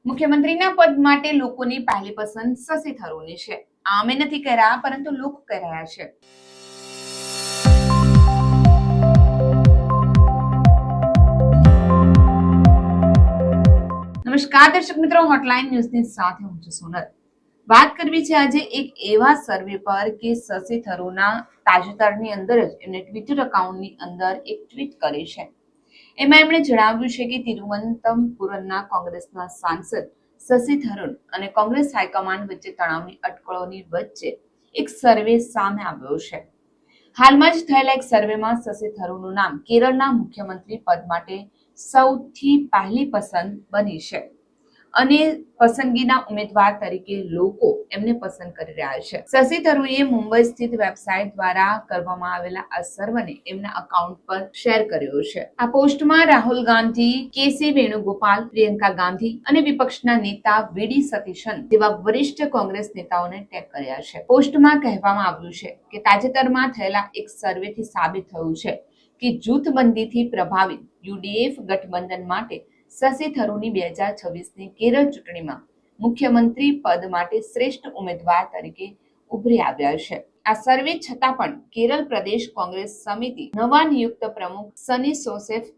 મુખ્યમંત્રીના પદ માટે લોકોની પહેલી પસંદ શશી થરૂરની છે. આ અમે નથી કહી રહ્યા, પરંતુ લોકો કહી રહ્યા છે. નમસ્કાર દર્શક મિત્રો, હોટલાઇન ન્યૂઝની સાથે હું છું સોનલ. વાત કરવી છે આજે એક એવા સર્વે પર કે શશી થરૂરના તાજેતરની અંદર જ એમને ટ્વિટર એકાઉન્ટની અંદર એક ટ્વીટ કરી છે. એમાં એમણે જણાવ્યું છે કે તિરુવનંતપુરમના કોંગ્રેસના સાંસદ શશી થરૂર અને કોંગ્રેસ હાઈકમાન્ડ વચ્ચે તણાવની અટકળોની વચ્ચે એક સર્વે સામે આવ્યો છે. હાલમાં જ થયેલા એક સર્વેમાં શશી થરૂરનું નામ કેરળના મુખ્યમંત્રી પદ માટે સૌથી પહેલી પસંદ બની છે અને પસંદગીના ઉમેદવાર તરીકે લોકો એમને પસંદ કરી રહ્યા છે. શશી થરૂરે મુંબઈ સ્થિત વેબસાઇટ દ્વારા કરવામાં આવેલા આ સર્વેને એમના અકાઉન્ટ પર શેર કર્યો છે. આ પોસ્ટમાં રાહુલ ગાંધી, કેસી વેણુગોપાલ, પ્રિયંકા ગાંધી અને વિપક્ષના નેતા વીડી સતીશન જેવા વરિષ્ઠ કોંગ્રેસ નેતાઓને ટેગ કર્યા છે. પોસ્ટમાં કહેવામાં આવ્યું છે કે તાજેતરમાં થયેલા એક સર્વેથી સાબિત થયું છે કે જૂથબંધીથી પ્રભાવિત યુડીએફ ગઠબંધન માટે શશી થરૂરની 2026ની કેરળ ચૂંટણીમાં મુખ્યમંત્રી પદ માટે શ્રેષ્ઠ ઉમેદવાર તરીકે ઉભરી આવ્યા છે. આ સર્વે છતાં પણ કેરળ પ્રદેશ કોંગ્રેસ સમિતિ નવા નિયુક્ત પ્રમુખ સની જોસેફ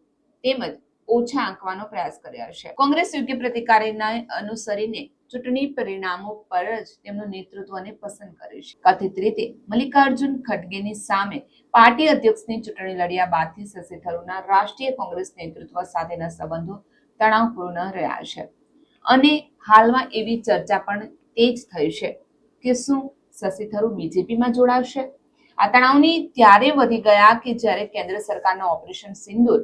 તેમજ ઓછા આંકવાનો પ્રયાસ કર્યો છે. કોંગ્રેસ યોગ્ય પ્રતિકારને અનુસરીને ચૂંટણી પરિણામો પર જ તેમનું નેતૃત્વને પસંદ કર્યું છે. કથિત રીતે મલ્લિકાર્જુન ખડગેની સામે પાર્ટી અધ્યક્ષની ચૂંટણી લડ્યા બાદથી શશી થરૂરના રાષ્ટ્રીય કોંગ્રેસ નેતૃત્વ સાથેના સંબંધો તણાવપૂર્ણ રહ્યા છે અને હાલમાં એવી ચર્ચા પણ તેજ થઈ છે કે શું શશી થરૂર બીજેપીમાં જોડાશે. આ તણાવની ત્યારે વધી ગયા કે જ્યારે કેન્દ્ર સરકારના ઓપરેશન સિંદૂર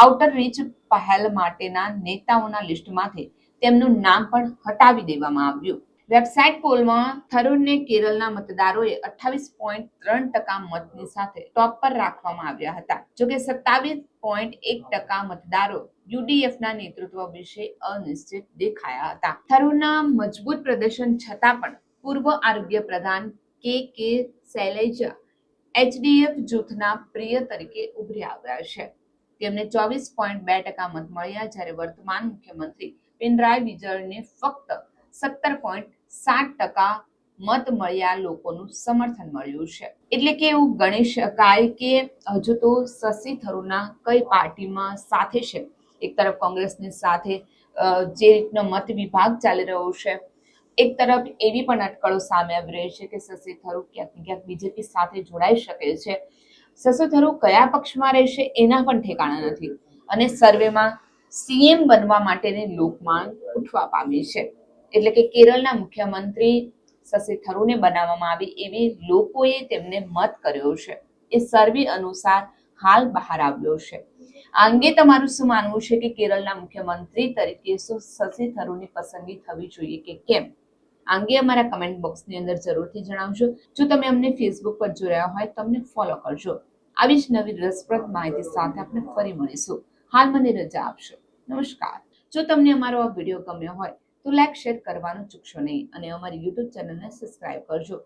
આઉટર રીચ પહેલ માટેના નેતાઓના લિસ્ટમાંથી તેમનું નામ પણ હટાવી દેવામાં આવ્યું. વેબસાઇટ પોલમાં થરૂરને કેરળના મતદારોએ 28.3% મતની સાથે ટોપ પર રાખવામાં આવ્યા હતા. જોકે 27.1% મતદારો યુડીએફના નેતૃત્વ વિશે અનિશ્ચિત દેખાયા હતા. થરૂરના મજબૂત પ્રદર્શન છતાં પણ પૂર્વ આરોગ્ય પ્રધાન કે શૈલજા એચડીએફ જૂથના પ્રિય તરીકે ઉભરી આવ્યા છે. તેમને 24.2% મત મળ્યા, જ્યારે વર્તમાન મુખ્યમંત્રી પિનરાઈ વિજયનને ફક્ત 17.7% મત મળ્યા લોકોનું સમર્થન મળ્યું છે. એટલે કે એવું ગણી શકાય કે હજુ તો શશી થરૂરના કઈ પાર્ટીમાં સાથે છે. એક તરફ કોંગ્રેસની સાથે જે રીતનો મત વિભાગ ચાલી રહ્યો છે, એક તરફ એવી પણ અટકળો સામે આવી રહી છે કે શશી થરૂર ક્યાંક ને ક્યાંક બીજેપી સાથે જોડાઈ શકે છે. શશી થરૂર કયા પક્ષમાં રહેશે એના પણ ઠેકાણા નથી અને સર્વેમાં સીએમ બનવા માટેની લોકમાંગ ઉઠવા પામી છે. એટલે કે કેરળના મુખ્યમંત્રી શશી થરૂરને બનાવવામાં આવી એવી લોકોએ તેમને મત કર્યો છે. એ સર્વે અનુસાર હાલ બહાર આવ્યો છે. આ અંગે તમારું શું માનવું છે કે કેરળના મુખ્યમંત્રી તરીકે શું શશી થરૂરની પસંદગી થવી જોઈએ કે કેમ? આ અંગે અમારા કમેન્ટ બોક્સની અંદર જરૂરથી જણાવજો. જો તમે અમને ફેસબુક પર જોયા હોય તો અમને ફોલો કરજો. આવી જ નવી રસપ્રદ માહિતી સાથે આપણે ફરી મળીશું. હાલ મને રજા આપશો. નમસ્કાર. જો તમને અમારો આ વિડીયો ગમ્યો હોય તો લાઈક, શેર કરવાનું ચૂકશો નહીં અને અમારી યુટ્યુબ ચેનલને સબસ્ક્રાઇબ કરજો.